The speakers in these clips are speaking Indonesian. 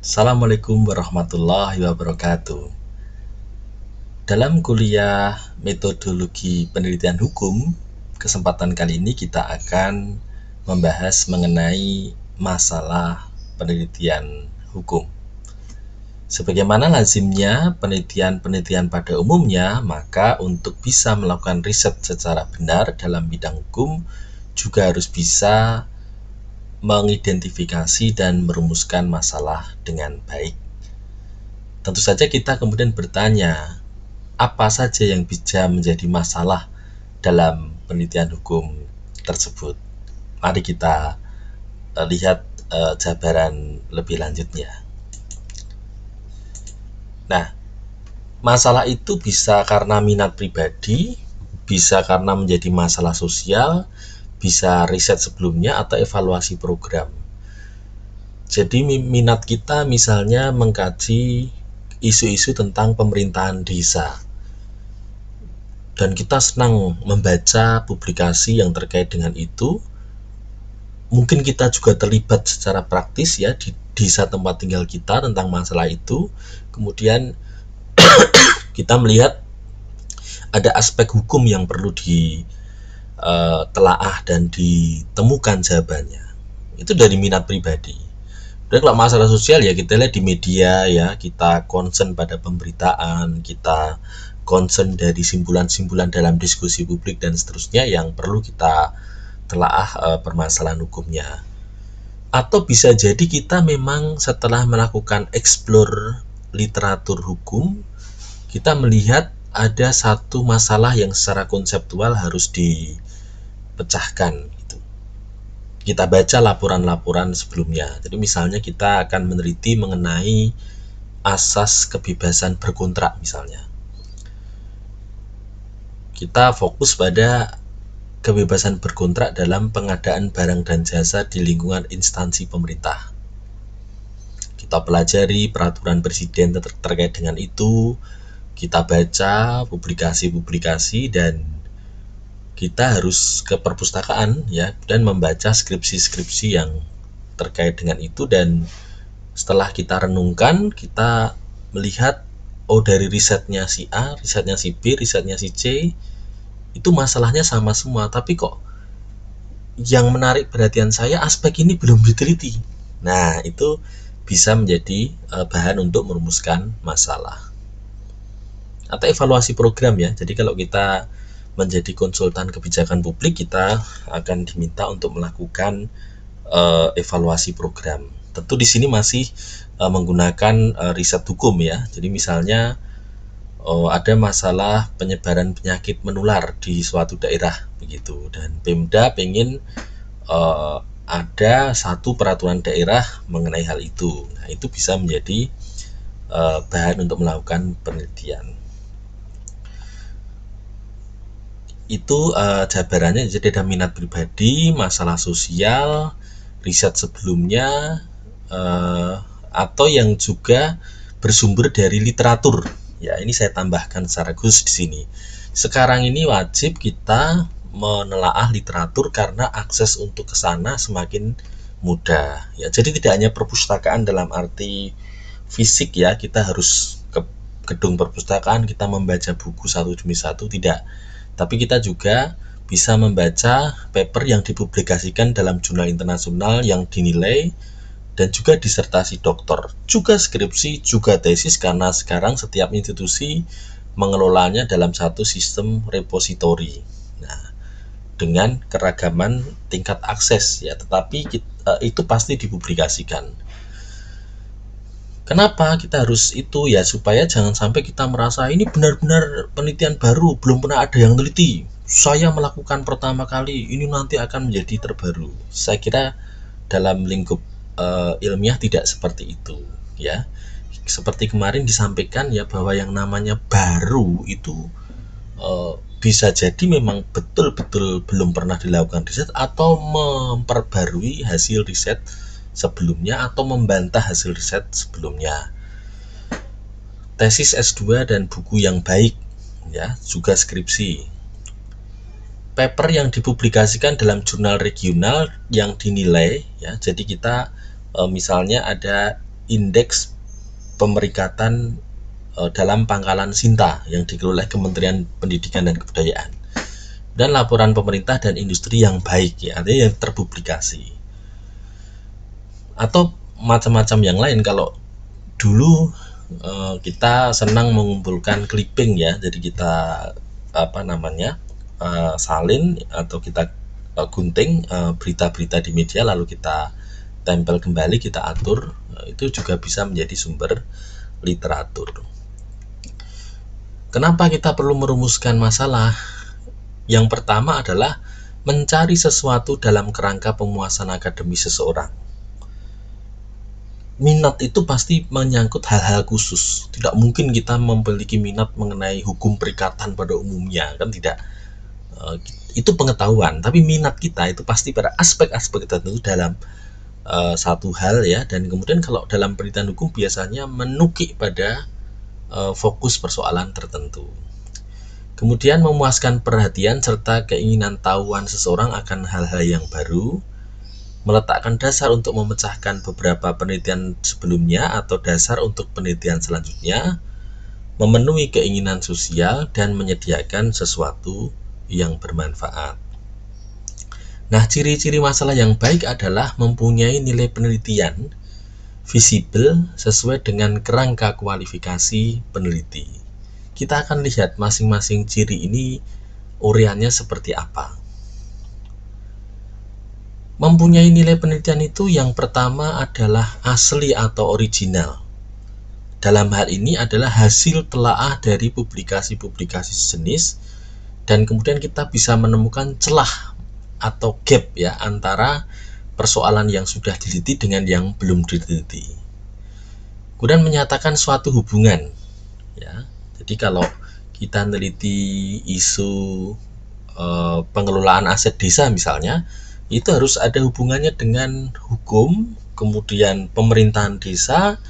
Assalamualaikum warahmatullahi wabarakatuh. Dalam kuliah metodologi penelitian hukum, kesempatan kali ini kita akan membahas mengenai masalah penelitian hukum. Sebagaimana lazimnya penelitian-penelitian pada umumnya, maka untuk bisa melakukan riset secara benar dalam bidang hukum juga harus bisa mengidentifikasi dan merumuskan masalah dengan baik. Tentu saja kita kemudian bertanya, apa saja yang bisa menjadi masalah dalam penelitian hukum tersebut. Mari kita lihat jabaran lebih lanjutnya. Nah, masalah itu bisa karena minat pribadi, bisa karena menjadi masalah sosial, bisa riset sebelumnya, atau evaluasi program. Jadi minat kita misalnya mengkaji isu-isu tentang pemerintahan desa, dan kita senang membaca publikasi yang terkait dengan itu. Mungkin kita juga terlibat secara praktis ya di desa tempat tinggal kita tentang masalah itu. Kemudian kita melihat ada aspek hukum yang perlu ditelaah dan ditemukan jawabannya. Itu dari minat pribadi. Dan kalau masalah sosial ya kita lihat di media ya, kita concern pada pemberitaan, kita concern dari simpulan-simpulan dalam diskusi publik dan seterusnya yang perlu kita telaah permasalahan hukumnya. Atau bisa jadi kita memang setelah melakukan explore literatur hukum, kita melihat ada satu masalah yang secara konseptual harus dipecahkan. Kita baca laporan-laporan sebelumnya. Jadi misalnya kita akan meneliti mengenai asas kebebasan berkontrak misalnya. Kita fokus pada kebebasan berkontrak dalam pengadaan barang dan jasa di lingkungan instansi pemerintah. Kita pelajari peraturan presiden terkait dengan itu, kita baca publikasi-publikasi, dan kita harus ke perpustakaan ya dan membaca skripsi-skripsi yang terkait dengan itu. Dan setelah kita renungkan, kita melihat dari risetnya si A, risetnya si B, risetnya si C, itu masalahnya sama semua, tapi kok yang menarik perhatian saya aspek ini belum diteliti. Nah, itu bisa menjadi bahan untuk merumuskan masalah. Atau evaluasi program ya. Jadi kalau kita menjadi konsultan kebijakan publik, kita akan diminta untuk melakukan evaluasi program. Tentu di sini masih menggunakan riset hukum ya. Jadi misalnya ada masalah penyebaran penyakit menular di suatu daerah begitu, dan Pemda pengen ada satu peraturan daerah mengenai hal itu. Nah, itu bisa menjadi bahan untuk melakukan penelitian. Itu jabarannya. Jadi ada minat pribadi, masalah sosial, riset sebelumnya, atau yang juga bersumber dari literatur. Ya, ini saya tambahkan secara khusus di sini. Sekarang ini wajib kita menelaah literatur karena akses untuk ke sana semakin mudah. Ya, jadi tidak hanya perpustakaan dalam arti fisik ya, kita harus ke gedung perpustakaan, kita membaca buku satu demi satu, tidak. Tapi kita juga bisa membaca paper yang dipublikasikan dalam jurnal internasional yang dinilai, dan juga disertasi doktor, juga skripsi, juga tesis, karena sekarang setiap institusi mengelolanya dalam satu sistem repositori. Nah, dengan keragaman tingkat akses ya, tetapi itu pasti dipublikasikan. Kenapa kita harus itu ya? Supaya jangan sampai kita merasa ini benar-benar penelitian baru, belum pernah ada yang teliti, saya melakukan pertama kali, ini nanti akan menjadi terbaru. Saya kira dalam lingkup ilmiah tidak seperti itu ya. Seperti kemarin disampaikan ya, bahwa yang namanya baru itu bisa jadi memang betul-betul belum pernah dilakukan riset, atau memperbarui hasil riset sebelumnya, atau membantah hasil riset sebelumnya. Tesis S2 dan buku yang baik ya, juga skripsi, paper yang dipublikasikan dalam jurnal regional yang dinilai ya. Jadi kita misalnya ada indeks pemerikatan dalam pangkalan Sinta yang dikelola oleh Kementerian Pendidikan dan Kebudayaan, dan laporan pemerintah dan industri yang baik, ya, artinya yang terpublikasi, atau macam-macam yang lain. Kalau dulu kita senang mengumpulkan clipping, ya, jadi kita salin atau kita gunting berita-berita di media, lalu kita tempel kembali, kita atur, itu juga bisa menjadi sumber literatur. Kenapa kita perlu merumuskan masalah? Yang pertama adalah mencari sesuatu dalam kerangka pemuasan akademis seseorang. Minat itu pasti menyangkut hal-hal khusus. Tidak mungkin kita memiliki minat mengenai hukum perikatan pada umumnya, kan tidak. Itu pengetahuan, tapi minat kita itu pasti pada aspek-aspek tertentu dalam satu hal, ya. Dan kemudian kalau dalam penelitian hukum biasanya menukik pada fokus persoalan tertentu. Kemudian memuaskan perhatian serta keinginan tahuan seseorang akan hal-hal yang baru, meletakkan dasar untuk memecahkan beberapa penelitian sebelumnya atau dasar untuk penelitian selanjutnya, memenuhi keinginan sosial, dan menyediakan sesuatu yang bermanfaat. Nah, ciri-ciri masalah yang baik adalah mempunyai nilai penelitian visible sesuai dengan kerangka kualifikasi peneliti. Kita akan lihat masing-masing ciri ini ureannya seperti apa. Mempunyai nilai penelitian itu yang pertama adalah asli atau original. Dalam hal ini adalah hasil telaah dari publikasi-publikasi sejenis, dan kemudian kita bisa menemukan celah atau gap, ya, antara persoalan yang sudah diteliti dengan yang belum diteliti. Kemudian menyatakan suatu hubungan, ya. Jadi kalau kita meneliti isu pengelolaan aset desa misalnya, itu harus ada hubungannya dengan hukum, kemudian pemerintahan desa,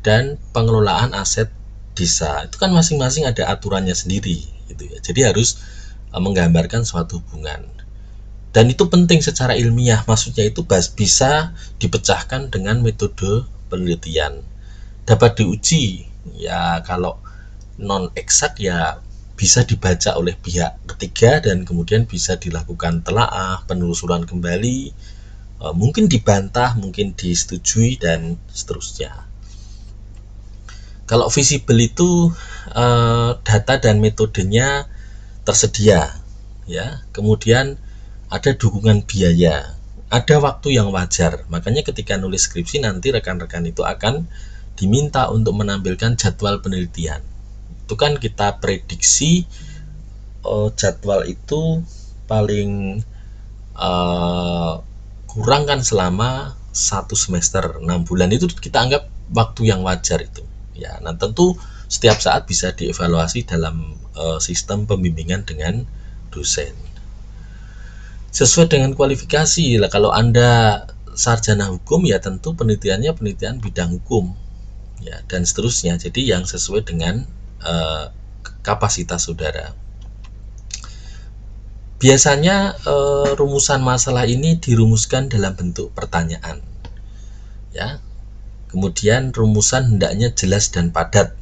dan pengelolaan aset desa. Itu kan masing-masing ada aturannya sendiri, gitu ya. Jadi harus menggambarkan suatu hubungan. Dan itu penting secara ilmiah, maksudnya itu bisa dipecahkan dengan metode penelitian. Dapat diuji, ya, kalau non eksak ya bisa dibaca oleh pihak ketiga dan kemudian bisa dilakukan telaah, penelusuran kembali, mungkin dibantah, mungkin disetujui, dan seterusnya. Kalau visible itu data dan metodenya tersedia, ya. Kemudian ada dukungan biaya, ada waktu yang wajar. Makanya ketika nulis skripsi nanti rekan-rekan itu akan diminta untuk menampilkan jadwal penelitian. Itu kan kita prediksi jadwal itu paling kurang kan selama 1 semester, 6 bulan, itu kita anggap waktu yang wajar itu, ya. Nah, tentu setiap saat bisa dievaluasi dalam sistem pembimbingan dengan dosen. Sesuai dengan kualifikasi, kalau Anda sarjana hukum, ya tentu penelitiannya penelitian bidang hukum, ya, dan seterusnya. Jadi yang sesuai dengan kapasitas saudara. Biasanya rumusan masalah ini dirumuskan dalam bentuk pertanyaan, ya. Kemudian rumusan hendaknya jelas dan padat.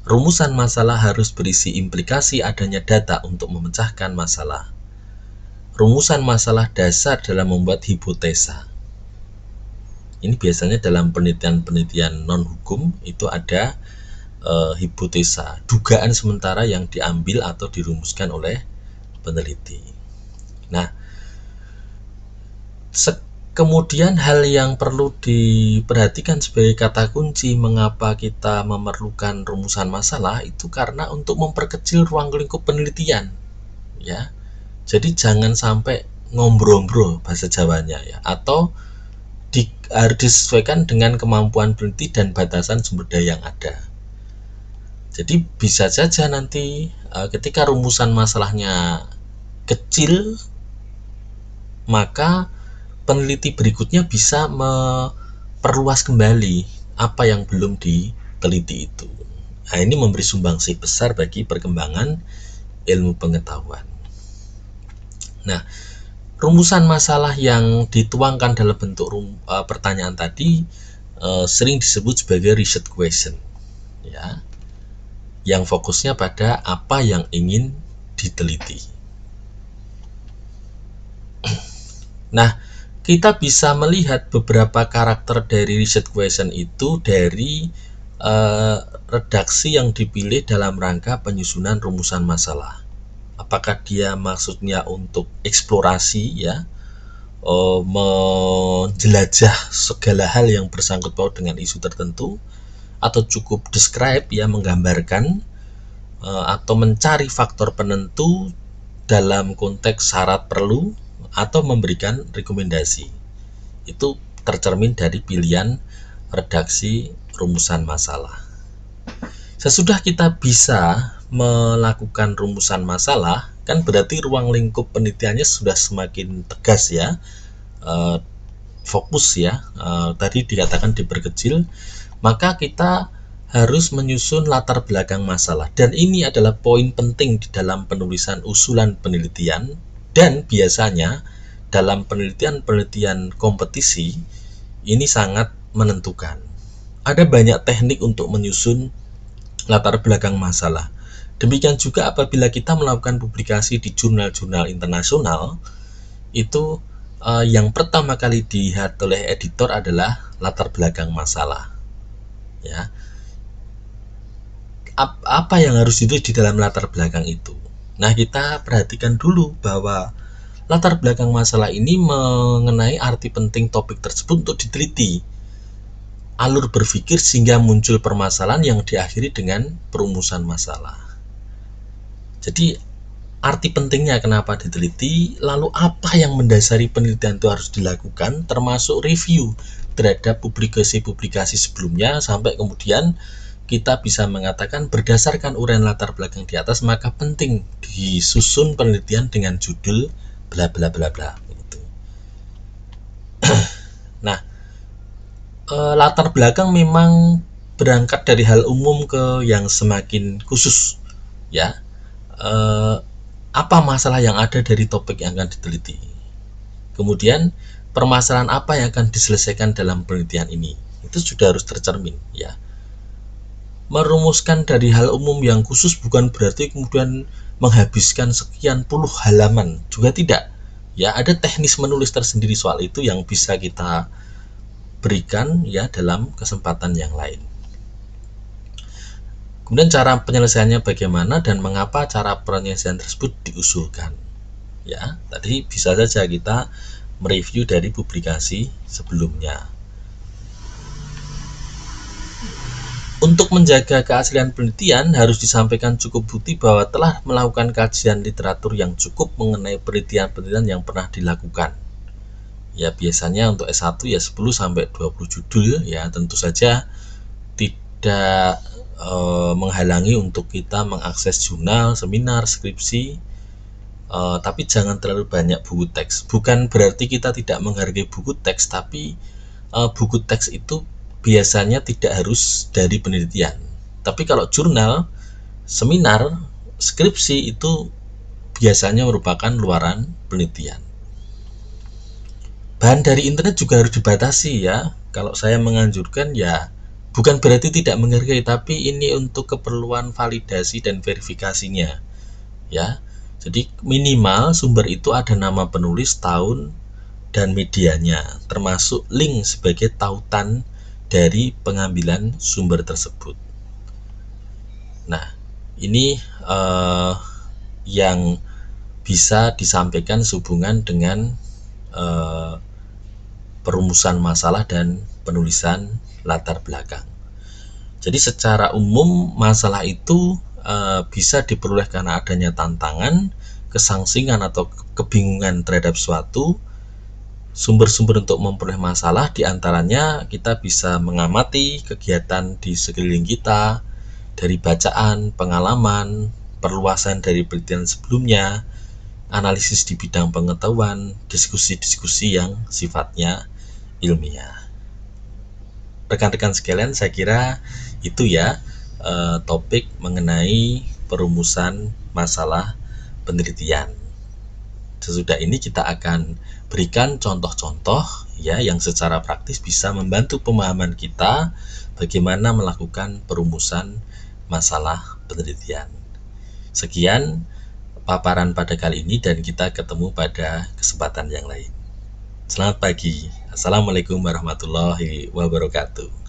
Rumusan masalah harus berisi implikasi adanya data untuk memecahkan masalah. Rumusan masalah dasar dalam membuat hipotesa. Ini biasanya dalam penelitian-penelitian non-hukum itu ada hipotesa, dugaan sementara yang diambil atau dirumuskan oleh peneliti. Nah, kemudian hal yang perlu diperhatikan sebagai kata kunci mengapa kita memerlukan rumusan masalah itu karena untuk memperkecil ruang lingkup penelitian, ya. Jadi jangan sampai ngombro-ngombro bahasa Jawanya, ya, atau harus disesuaikan dengan kemampuan peneliti dan batasan sumber daya yang ada. Jadi bisa saja nanti ketika rumusan masalahnya kecil, maka peneliti berikutnya bisa memperluas kembali apa yang belum diteliti itu. Nah, ini memberi sumbangsih besar bagi perkembangan ilmu pengetahuan. Nah, rumusan masalah yang dituangkan dalam bentuk pertanyaan tadi sering disebut sebagai research question, ya, yang fokusnya pada apa yang ingin diteliti. Nah, kita bisa melihat beberapa karakter dari research question itu dari redaksi yang dipilih dalam rangka penyusunan rumusan masalah. Apakah dia maksudnya untuk eksplorasi, ya, menjelajah segala hal yang bersangkut paut dengan isu tertentu, atau cukup describe, ya, menggambarkan, atau mencari faktor penentu dalam konteks syarat perlu, atau memberikan rekomendasi. Itu tercermin dari pilihan redaksi rumusan masalah. Sesudah kita bisa melakukan rumusan masalah, kan berarti ruang lingkup penelitiannya sudah semakin tegas, ya, fokus, ya, tadi dikatakan diperkecil. Maka kita harus menyusun latar belakang masalah, dan ini adalah poin penting di dalam penulisan usulan penelitian. Dan biasanya dalam penelitian kompetisi ini sangat menentukan. Ada banyak teknik untuk menyusun latar belakang masalah. Demikian juga apabila kita melakukan publikasi di jurnal-jurnal internasional, itu yang pertama kali dilihat oleh editor adalah latar belakang masalah, ya. Apa yang harus ditulis di dalam latar belakang itu? Nah, kita perhatikan dulu bahwa latar belakang masalah ini mengenai arti penting topik tersebut untuk diteliti, alur berpikir sehingga muncul permasalahan yang diakhiri dengan perumusan masalah. Jadi arti pentingnya kenapa diteliti, lalu apa yang mendasari penelitian itu harus dilakukan, termasuk review terhadap publikasi-publikasi sebelumnya, sampai kemudian kita bisa mengatakan berdasarkan uraian latar belakang di atas, maka penting disusun penelitian dengan judul bla bla bla bla gitu. Nah, latar belakang memang berangkat dari hal umum ke yang semakin khusus, ya. Apa masalah yang ada dari topik yang akan diteliti, kemudian permasalahan apa yang akan diselesaikan dalam penelitian ini, itu sudah harus tercermin, ya. Merumuskan dari hal umum yang khusus bukan berarti kemudian menghabiskan sekian puluh halaman, juga tidak, ya. Ada teknis menulis tersendiri soal itu yang bisa kita berikan, ya, dalam kesempatan yang lain. Kemudian cara penyelesaiannya bagaimana dan mengapa cara penyelesaian tersebut diusulkan, ya. Tadi bisa saja kita mereview dari publikasi sebelumnya. Untuk menjaga keaslian penelitian harus disampaikan cukup bukti bahwa telah melakukan kajian literatur yang cukup mengenai penelitian-penelitian yang pernah dilakukan. Ya, biasanya untuk S1 ya 10 sampai 20 judul, ya. Tentu saja tidak menghalangi untuk kita mengakses jurnal, seminar, skripsi, tapi jangan terlalu banyak buku teks. Bukan berarti kita tidak menghargai buku teks, tapi buku teks itu biasanya tidak harus dari penelitian. Tapi kalau jurnal, seminar, skripsi itu biasanya merupakan luaran penelitian. Bahan dari internet juga harus dibatasi, ya. Kalau saya menganjurkan, ya, bukan berarti tidak menghargai, tapi ini untuk keperluan validasi dan verifikasinya, ya. Jadi minimal sumber itu ada nama penulis, tahun, dan medianya, termasuk link sebagai tautan dari pengambilan sumber tersebut. Nah, ini yang bisa disampaikan sehubungan dengan perumusan masalah dan penulisan latar belakang. Jadi secara umum masalah itu bisa diperoleh karena adanya tantangan, kesangsingan atau kebingungan terhadap suatu. Sumber-sumber untuk memperoleh masalah diantaranya kita bisa mengamati kegiatan di sekeliling kita, dari bacaan, pengalaman, perluasan dari penelitian sebelumnya, analisis di bidang pengetahuan, diskusi-diskusi yang sifatnya ilmiah. Rekan-rekan sekalian, saya kira itu, ya, topik mengenai perumusan masalah penelitian. Sesudah ini kita akan berikan contoh-contoh, ya, yang secara praktis bisa membantu pemahaman kita bagaimana melakukan perumusan masalah penelitian. Sekian paparan pada kali ini dan kita ketemu pada kesempatan yang lain. Selamat pagi. Assalamualaikum warahmatullahi wabarakatuh.